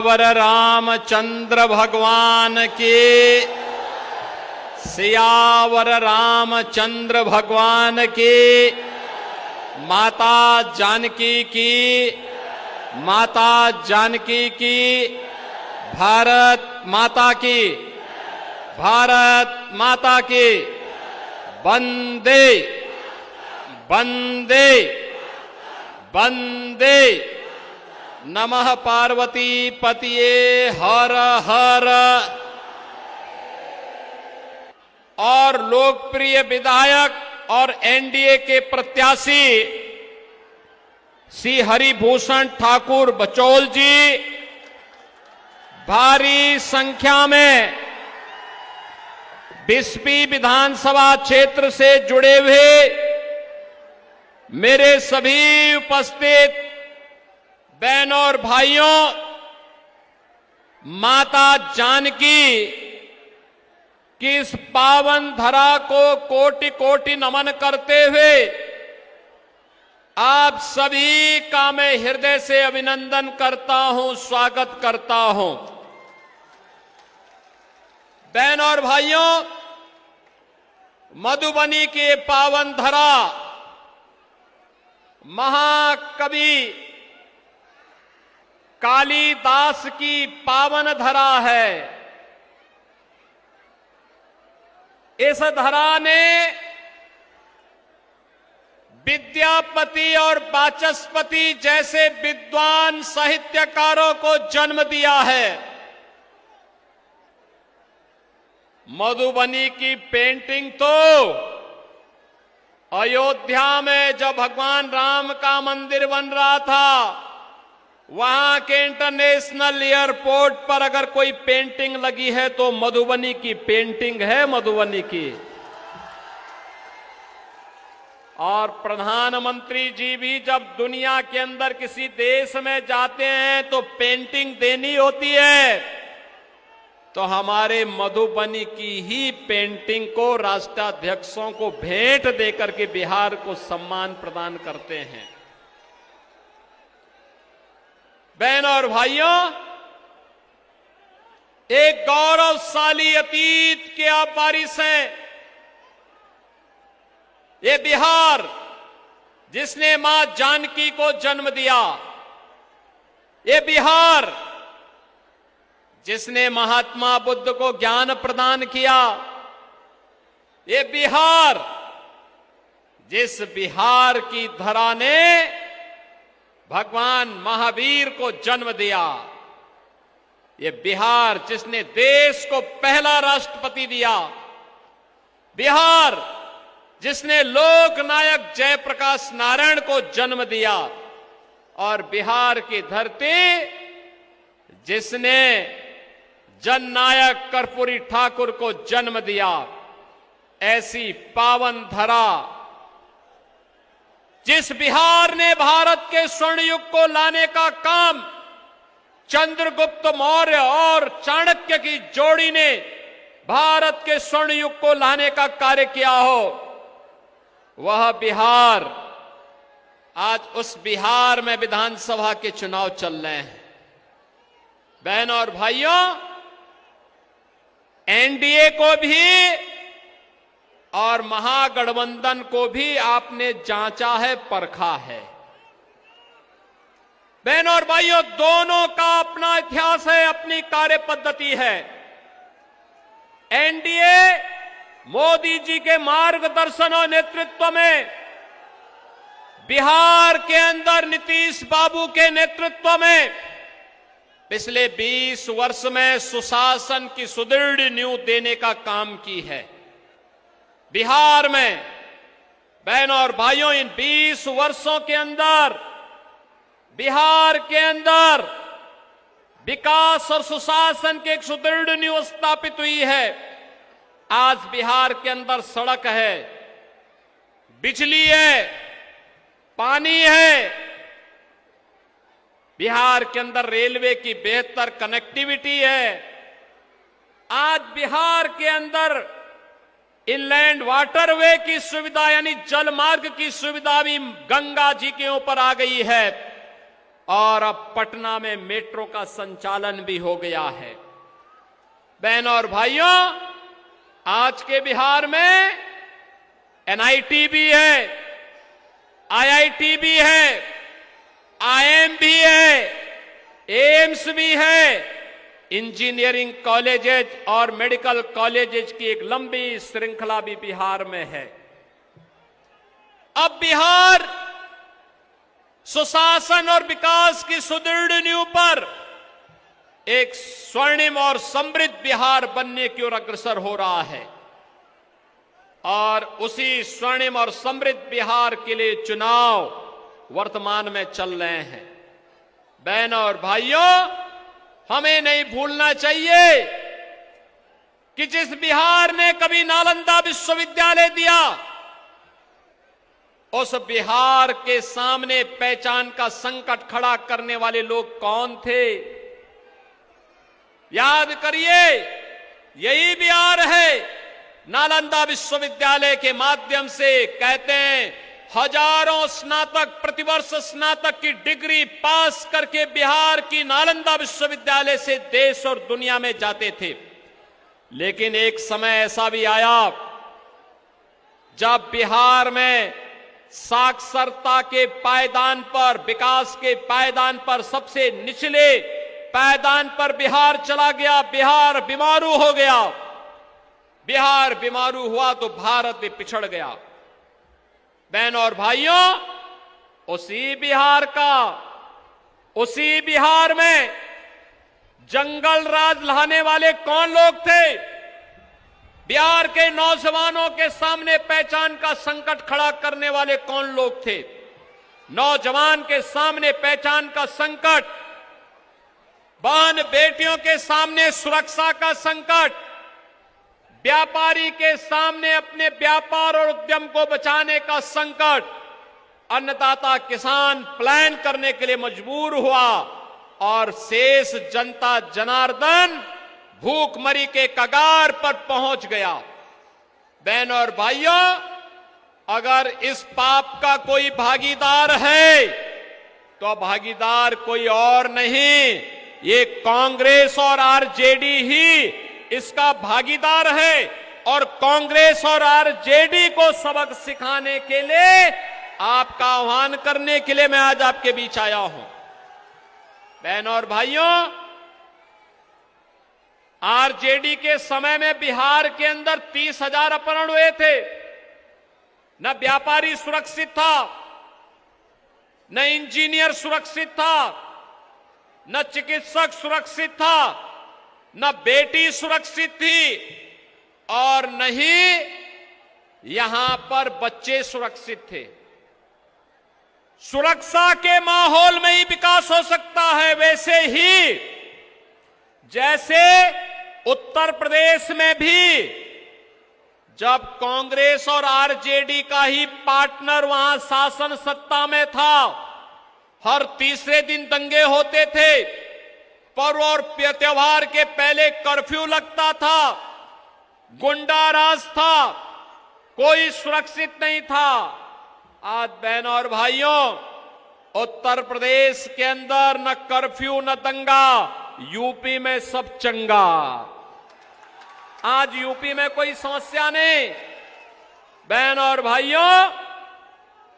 वर रामचंद्र भगवान की, सियावर रामचंद्र भगवान की, माता जानकी की, माता जानकी की, भारत माता की, भारत माता की, वंदे वंदे वंदे। नमः पार्वती पतिये हर हर। और लोकप्रिय विधायक और एनडीए के प्रत्याशी श्री हरिभूषण ठाकुर बचौल जी भारी संख्या में बिस्पी विधानसभा क्षेत्र से जुड़े हुए मेरे सभी उपस्थित बहनों और भाइयों, माता जानकी की इस पावन धरा को कोटि कोटि नमन करते हुए आप सभी का मैं हृदय से अभिनंदन करता हूं, स्वागत करता हूं। बहनों और भाइयों, मधुबनी के पावन धरा महाकवि कालिदास की पावन धरा है। इस धरा ने विद्यापति और वाचस्पति जैसे विद्वान साहित्यकारों को जन्म दिया है। मधुबनी की पेंटिंग तो अयोध्या में जब भगवान राम का मंदिर बन रहा था, वहां के इंटरनेशनल एयरपोर्ट पर अगर कोई पेंटिंग लगी है तो मधुबनी की पेंटिंग है, मधुबनी की। और प्रधानमंत्री जी भी जब दुनिया के अंदर किसी देश में जाते हैं तो पेंटिंग देनी होती है, तो हमारे मधुबनी की ही पेंटिंग को राष्ट्राध्यक्षों को भेंट देकर के बिहार को सम्मान प्रदान करते हैं। बहनों और भाइयों, एक गौरवशाली अतीत के आप वारिस हैं। ये बिहार जिसने मां जानकी को जन्म दिया, ये बिहार जिसने महात्मा बुद्ध को ज्ञान प्रदान किया, ये बिहार जिस बिहार की धरा ने भगवान महावीर को जन्म दिया, ये बिहार जिसने देश को पहला राष्ट्रपति दिया, बिहार जिसने लोकनायक जयप्रकाश नारायण को जन्म दिया, और बिहार की धरती जिसने जननायक कर्पूरी ठाकुर को जन्म दिया। ऐसी पावन धरा, जिस बिहार ने भारत के स्वर्ण युग को लाने का काम चंद्रगुप्त मौर्य और चाणक्य की जोड़ी ने भारत के स्वर्ण युग को लाने का कार्य किया हो, वह बिहार, आज उस बिहार में विधानसभा के चुनाव चल रहे हैं। बहनों और भाइयों, एनडीए को भी और महागठबंधन को भी आपने जांचा है, परखा है। बहनों और भाइयों, दोनों का अपना इतिहास है, अपनी कार्य पद्धति है। एनडीए मोदी जी के मार्गदर्शन और नेतृत्व में बिहार के अंदर नीतीश बाबू के नेतृत्व में पिछले 20 वर्ष में सुशासन की सुदृढ़ नींव देने का काम की है। बिहार में बहनों और भाइयों, इन 20 वर्षों के अंदर बिहार के अंदर विकास और सुशासन की एक सुदृढ़ नींव स्थापित हुई है। आज बिहार के अंदर सड़क है, बिजली है, पानी है, बिहार के अंदर रेलवे की बेहतर कनेक्टिविटी है। आज बिहार के अंदर इनलैंड वाटरवे की सुविधा यानी जल मार्ग की सुविधा भी गंगा जी के ऊपर आ गई है। और अब पटना में मेट्रो का संचालन भी हो गया है। बहनों और भाइयों, आज के बिहार में एनआईटी भी है, आईआईटी भी है, आईएम भी है, एम्स भी है, इंजीनियरिंग कॉलेजेस और मेडिकल कॉलेजेस की एक लंबी श्रृंखला भी बिहार में है। अब बिहार सुशासन और विकास की सुदृढ़ नींव पर एक स्वर्णिम और समृद्ध बिहार बनने की ओर अग्रसर हो रहा है और उसी स्वर्णिम और समृद्ध बिहार के लिए चुनाव वर्तमान में चल रहे हैं। बहनों और भाइयों, हमें नहीं भूलना चाहिए कि जिस बिहार ने कभी नालंदा विश्वविद्यालय दिया, उस बिहार के सामने पहचान का संकट खड़ा करने वाले लोग कौन थे? याद करिए, यही बिहार है। नालंदा विश्वविद्यालय के माध्यम से कहते हैं हजारों स्नातक प्रतिवर्ष स्नातक की डिग्री पास करके बिहार की नालंदा विश्वविद्यालय से देश और दुनिया में जाते थे। लेकिन एक समय ऐसा भी आया जब बिहार में साक्षरता के पायदान पर, विकास के पायदान पर, सबसे निचले पायदान पर बिहार चला गया। बिहार बीमारू हो गया। बिहार बीमारू हुआ तो भारत भी पिछड़ गया। बहनों और भाइयों, उसी बिहार में जंगल राज लाने वाले कौन लोग थे? बिहार के नौजवानों के सामने पहचान का संकट खड़ा करने वाले कौन लोग थे? नौजवान के सामने पहचान का संकट, बहन बेटियों के सामने सुरक्षा का संकट, व्यापारी के सामने अपने व्यापार और उद्यम को बचाने का संकट, अन्नदाता किसान प्लान करने के लिए मजबूर हुआ और शेष जनता जनार्दन भूखमरी के कगार पर पहुंच गया। बहनों और भाइयों, अगर इस पाप का कोई भागीदार है तो भागीदार कोई और नहीं, ये कांग्रेस और आरजेडी ही इसका भागीदार है। और कांग्रेस और आरजेडी को सबक सिखाने के लिए, आपका आह्वान करने के लिए मैं आज आपके बीच आया हूं। बहनों और भाइयों, आरजेडी के समय में बिहार के अंदर 30,000 अपहरण हुए थे। न व्यापारी सुरक्षित था, न इंजीनियर सुरक्षित था, न चिकित्सक सुरक्षित था, न बेटी सुरक्षित थी और न ही यहां पर बच्चे सुरक्षित थे। सुरक्षा के माहौल में ही विकास हो सकता है। वैसे ही जैसे उत्तर प्रदेश में भी जब कांग्रेस और आरजेडी का ही पार्टनर वहां शासन सत्ता में था, हर तीसरे दिन दंगे होते थे, पर्व और त्योहार के पहले कर्फ्यू लगता था, गुंडा राज था, कोई सुरक्षित नहीं था। आज बहनों और भाइयों, उत्तर प्रदेश के अंदर न कर्फ्यू न दंगा, यूपी में सब चंगा। आज यूपी में कोई समस्या नहीं। बहनों और भाइयों,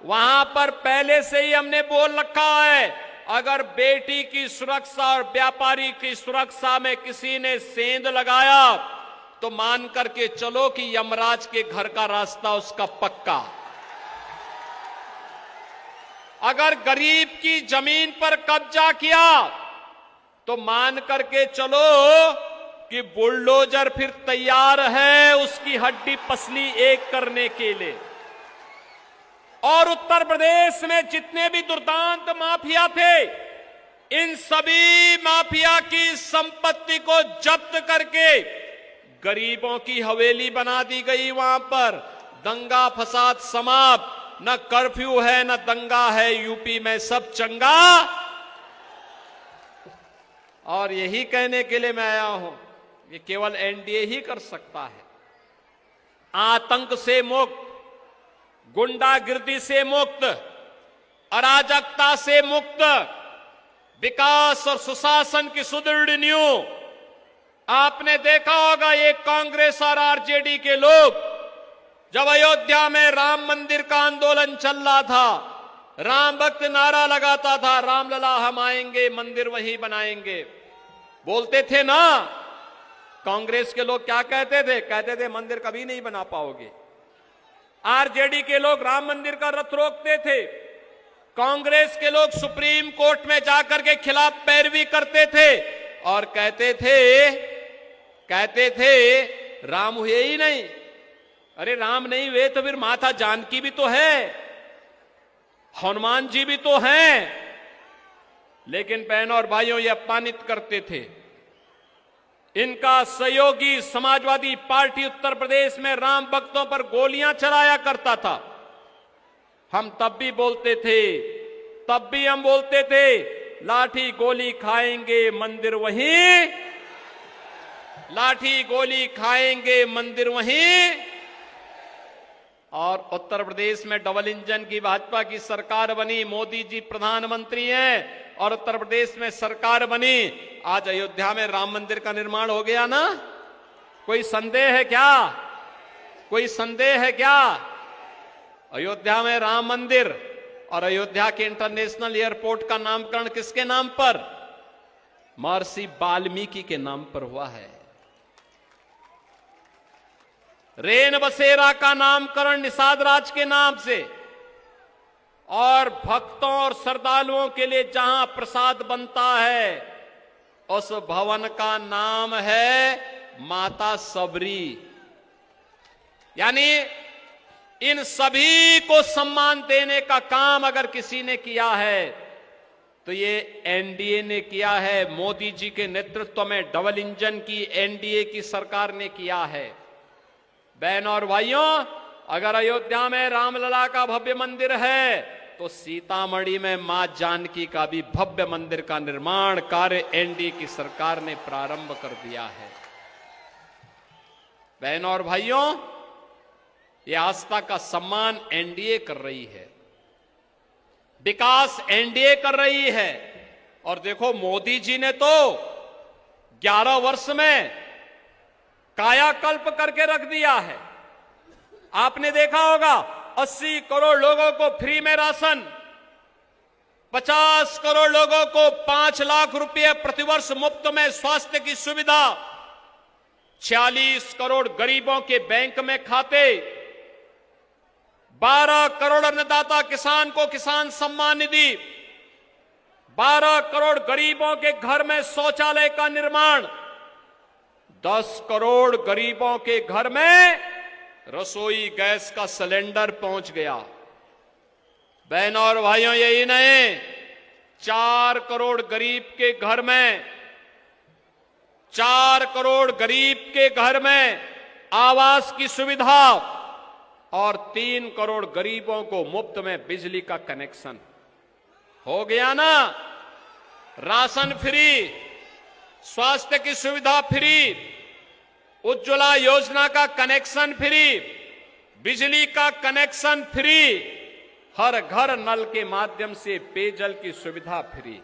वहां पर पहले से ही हमने बोल रखा है, अगर बेटी की सुरक्षा और व्यापारी की सुरक्षा में किसी ने सेंध लगाया तो मान करके चलो कि यमराज के घर का रास्ता उसका पक्का। अगर गरीब की जमीन पर कब्जा किया तो मान करके चलो कि बुलडोजर फिर तैयार है उसकी हड्डी पसली एक करने के लिए। और उत्तर प्रदेश में जितने भी दुर्दांत माफिया थे, इन सभी माफिया की संपत्ति को जब्त करके गरीबों की हवेली बना दी गई। वहां पर दंगा फसाद समाप्त, न कर्फ्यू है न दंगा है, यूपी में सब चंगा। और यही कहने के लिए मैं आया हूं, ये केवल एनडीए ही कर सकता है। आतंक से मुक्त, गुंडागिर्दी से मुक्त, अराजकता से मुक्त, विकास और सुशासन की सुदृढ़ नींव। आपने देखा होगा ये कांग्रेस और आरजेडी के लोग जब अयोध्या में राम मंदिर का आंदोलन चल रहा था, राम भक्त नारा लगाता था, रामलला हम आएंगे, मंदिर वहीं बनाएंगे, बोलते थे ना। कांग्रेस के लोग क्या कहते थे? कहते थे मंदिर कभी नहीं बना पाओगे। आरजेडी के लोग राम मंदिर का रथ रोकते थे। कांग्रेस के लोग सुप्रीम कोर्ट में जाकर के खिलाफ पैरवी करते थे और कहते थे राम हुए ही नहीं। अरे राम नहीं हुए तो फिर माता जानकी भी तो है, हनुमान जी भी तो हैं। लेकिन बहनों और भाइयों, ये अपमानित करते थे। इनका सहयोगी समाजवादी पार्टी उत्तर प्रदेश में राम भक्तों पर गोलियां चलाया करता था। हम तब भी बोलते थे, तब भी हम बोलते थे लाठी गोली खाएंगे मंदिर वहीं, लाठी गोली खाएंगे मंदिर वहीं। और उत्तर प्रदेश में डबल इंजन की भाजपा की सरकार बनी, मोदी जी प्रधानमंत्री हैं और उत्तर प्रदेश में सरकार बनी। आज अयोध्या में राम मंदिर का निर्माण हो गया ना। कोई संदेह है क्या? कोई संदेह है क्या? अयोध्या में राम मंदिर और अयोध्या के इंटरनेशनल एयरपोर्ट का नामकरण किसके नाम पर? महर्षि वाल्मीकि के नाम पर हुआ है। रेन बसेरा का नामकरण निषाद राज के नाम से, और भक्तों और श्रद्धालुओं के लिए जहां प्रसाद बनता है उस भवन का नाम है माता सबरी। यानी इन सभी को सम्मान देने का काम अगर किसी ने किया है तो ये एनडीए ने किया है। मोदी जी के नेतृत्व में डबल इंजन की एनडीए की सरकार ने किया है। बहनों और भाइयों, अगर अयोध्या में रामलला का भव्य मंदिर है तो सीतामढ़ी में मां जानकी का भी भव्य मंदिर का निर्माण कार्य एनडीए की सरकार ने प्रारंभ कर दिया है। बहनों और भाइयों, यह आस्था का सम्मान एनडीए कर रही है, विकास एनडीए कर रही है। और देखो, मोदी जी ने तो 11 वर्ष में कायाकल्प करके रख दिया है। आपने देखा होगा 80 करोड़ लोगों को फ्री में राशन, 50 करोड़ लोगों को 5 लाख रुपए प्रतिवर्ष मुफ्त में स्वास्थ्य की सुविधा, 46 करोड़ गरीबों के बैंक में खाते, 12 करोड़ अन्नदाता किसान को किसान सम्मान निधि, 12 करोड़ गरीबों के घर में शौचालय का निर्माण, 10 करोड़ गरीबों के घर में रसोई गैस का सिलेंडर पहुंच गया। बहनों और भाइयों, यही नहीं, 4 करोड़ गरीब के घर में, 4 करोड़ गरीब के घर में आवास की सुविधा और 3 करोड़ गरीबों को मुफ्त में बिजली का कनेक्शन हो गया ना। राशन फ्री, स्वास्थ्य की सुविधा फ्री, उज्ज्वला योजना का कनेक्शन फ्री, बिजली का कनेक्शन फ्री, हर घर नल के माध्यम से पेयजल की सुविधा फ्री।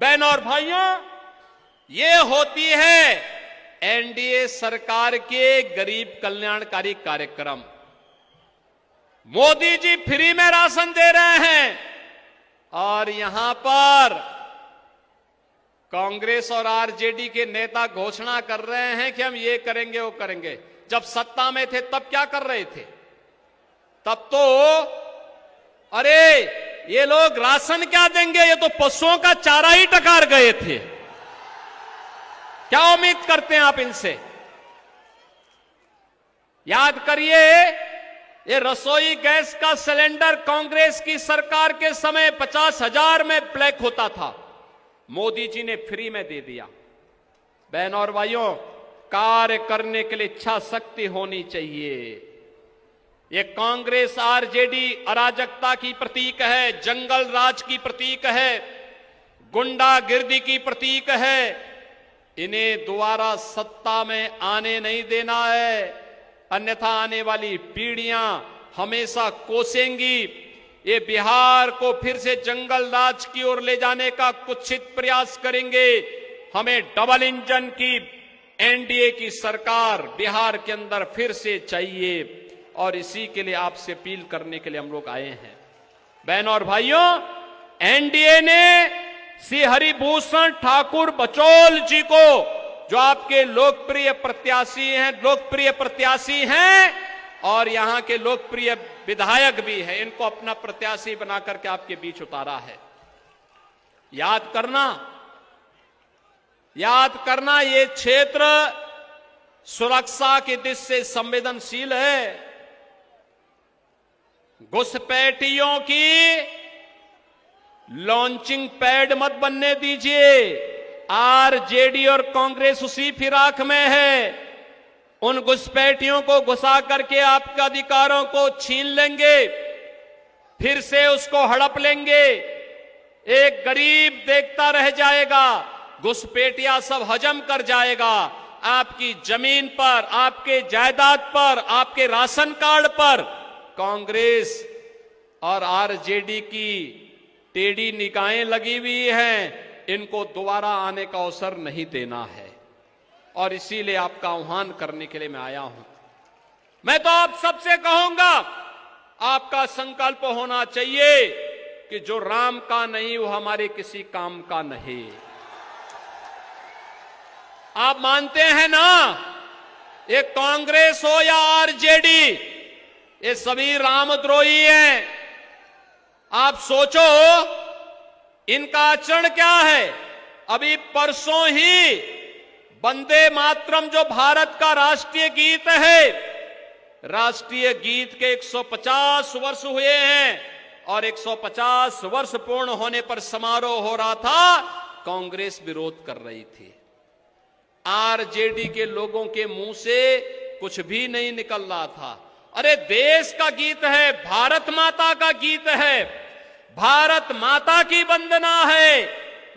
बहनों और भाइयों, ये होती है एनडीए सरकार के गरीब कल्याणकारी कार्यक्रम। मोदी जी फ्री में राशन दे रहे हैं और यहां पर कांग्रेस और आरजेडी के नेता घोषणा कर रहे हैं कि हम ये करेंगे वो करेंगे। जब सत्ता में थे तब क्या कर रहे थे? तब तो अरे ये लोग राशन क्या देंगे, ये तो पशुओं का चारा ही टकार गए थे। क्या उम्मीद करते हैं आप इनसे? याद करिए, ये रसोई गैस का सिलेंडर कांग्रेस की सरकार के समय 50,000 में ब्लैक होता था, मोदी जी ने फ्री में दे दिया। बहनों और भाइयों, कार्य करने के लिए इच्छा शक्ति होनी चाहिए। ये कांग्रेस आरजेडी अराजकता की प्रतीक है, जंगल राज की प्रतीक है, गुंडागिर्दी की प्रतीक है। इन्हें दोबारा सत्ता में आने नहीं देना है, अन्यथा आने वाली पीढ़ियां हमेशा कोसेंगी। ये बिहार को फिर से जंगल राज की ओर ले जाने का कुत्सित प्रयास करेंगे। हमें डबल इंजन की एनडीए की सरकार बिहार के अंदर फिर से चाहिए और इसी के लिए आपसे अपील करने के लिए हम लोग आए हैं। बहनों और भाइयों, एनडीए ने श्री हरिभूषण ठाकुर बचौल जी को, जो आपके लोकप्रिय प्रत्याशी हैं और यहां के लोकप्रिय विधायक भी हैं, इनको अपना प्रत्याशी बना करके आपके बीच उतारा है। याद करना ये क्षेत्र सुरक्षा की दृष्टि से संवेदनशील है। घुसपैठियों की लॉन्चिंग पैड मत बनने दीजिए। आरजेडी और कांग्रेस उसी फिराक में है। उन घुसपैठियों को घुसा करके आपके अधिकारों को छीन लेंगे, फिर से उसको हड़प लेंगे। एक गरीब देखता रह जाएगा, घुसपैठिया सब हजम कर जाएगा। आपकी जमीन पर, आपके जायदाद पर, आपके राशन कार्ड पर कांग्रेस और आरजेडी की टेढ़ी निगाहें लगी हुई हैं। इनको दोबारा आने का अवसर नहीं देना है और इसीलिए आपका आह्वान करने के लिए मैं आया हूं। मैं तो आप सबसे कहूंगा, आपका संकल्प होना चाहिए कि जो राम का नहीं वो हमारे किसी काम का नहीं। आप मानते हैं ना, ये कांग्रेस हो या आरजेडी, ये सभी रामद्रोही हैं। आप सोचो इनका आचरण क्या है। अभी परसों ही वंदे मातरम जो भारत का राष्ट्रीय गीत है, राष्ट्रीय गीत के 150 वर्ष हुए हैं और 150 वर्ष पूर्ण होने पर समारोह हो रहा था, कांग्रेस विरोध कर रही थी। आरजेडी के लोगों के मुंह से कुछ भी नहीं निकल रहा था। अरे देश का गीत है, भारत माता का गीत है, भारत माता की वंदना है,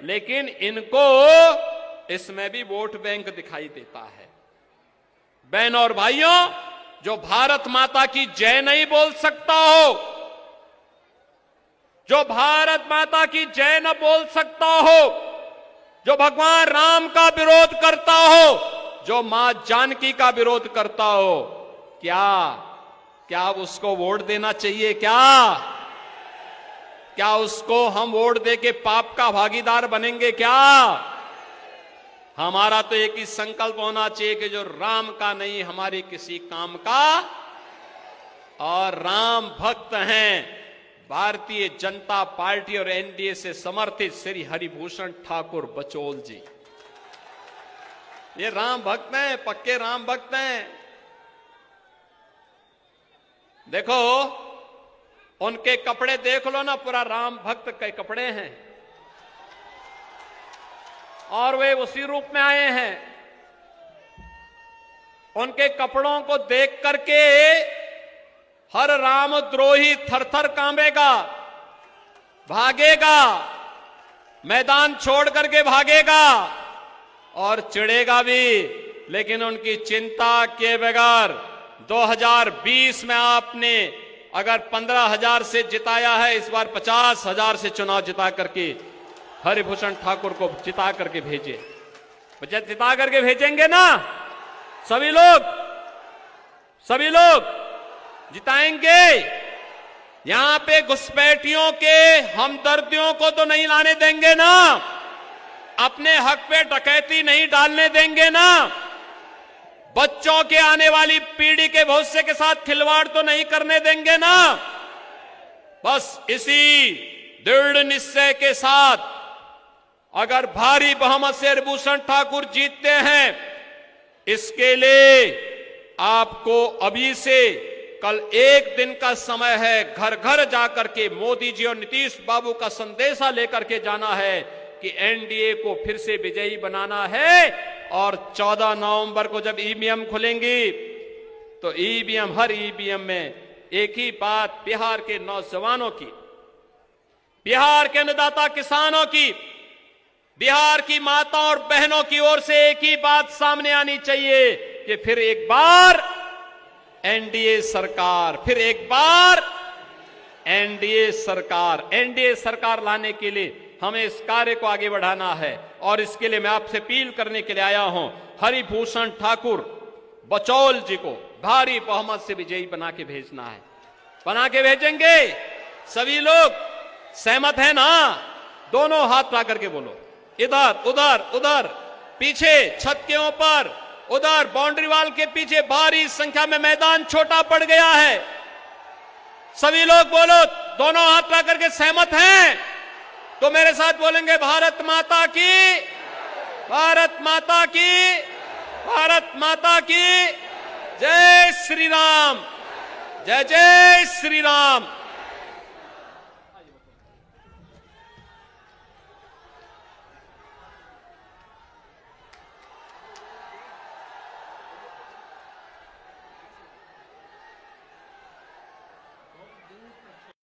लेकिन इनको इसमें भी वोट बैंक दिखाई देता है। बहनों और भाइयों, जो भारत माता की जय नहीं बोल सकता हो, जो भारत माता की जय न बोल सकता हो, जो भगवान राम का विरोध करता हो, जो मां जानकी का विरोध करता हो, क्या उसको वोट देना चाहिए? क्या उसको हम वोट देके पाप का भागीदार बनेंगे क्या? हमारा तो एक ही संकल्प होना चाहिए कि जो राम का नहीं हमारे किसी काम का, और राम भक्त हैं भारतीय जनता पार्टी और एनडीए से समर्थित श्री हरिभूषण ठाकुर बचौल जी। ये राम भक्त हैं, पक्के राम भक्त हैं। देखो उनके कपड़े देख लो ना, पूरा राम भक्त के कपड़े हैं और वे उसी रूप में आए हैं। उनके कपड़ों को देख करके हर रामद्रोही थरथर कांपेगा, भागेगा, मैदान छोड़ करके भागेगा और चिढ़ेगा भी। लेकिन उनकी चिंता किए बगैर 2020 में आपने अगर 15,000 से जिताया है, इस बार 50,000 से चुनाव जिता करके हरिभूषण ठाकुर को जिता करके भेजे। जिता करके भेजेंगे ना सभी लोग जिताएंगे। यहां पे घुसपैठियों के हमदर्दियों को तो नहीं लाने देंगे ना, अपने हक पे डकैती नहीं डालने देंगे ना, बच्चों के आने वाली पीढ़ी के भविष्य के साथ खिलवाड़ तो नहीं करने देंगे ना। बस इसी दृढ़ निश्चय के साथ अगर भारी बहुमत से हरिभूषण ठाकुर जीतते हैं, इसके लिए आपको अभी से कल एक दिन का समय है, घर घर जाकर के मोदी जी और नीतीश बाबू का संदेशा लेकर के जाना है कि एनडीए को फिर से विजयी बनाना है। और 14 नवंबर को जब ईवीएम खुलेंगी तो हर ईवीएम में एक ही बात बिहार के नौजवानों की, बिहार के अन्नदाता किसानों की, बिहार की माताओं और बहनों की ओर से एक ही बात सामने आनी चाहिए कि फिर एक बार एनडीए सरकार, फिर एक बार एनडीए सरकार लाने के लिए हमें इस कार्य को आगे बढ़ाना है। और इसके लिए मैं आपसे अपील करने के लिए आया हूं, हरिभूषण ठाकुर बचौल जी को भारी बहुमत से विजयी बना के भेजना है। बना के भेजेंगे। सभी लोग सहमत है ना? दोनों हाथ ला करके बोलो। इधर उधर उधर, पीछे छत के ऊपर, उधर बाउंड्री वाल के पीछे भारी संख्या में मैदान छोटा पड़ गया है। सभी लोग बोलो, दोनों हाथ ला करके सहमत हैं तो मेरे साथ बोलेंगे, भारत माता की, भारत माता की, भारत माता की जय श्री राम, जय जय श्री राम।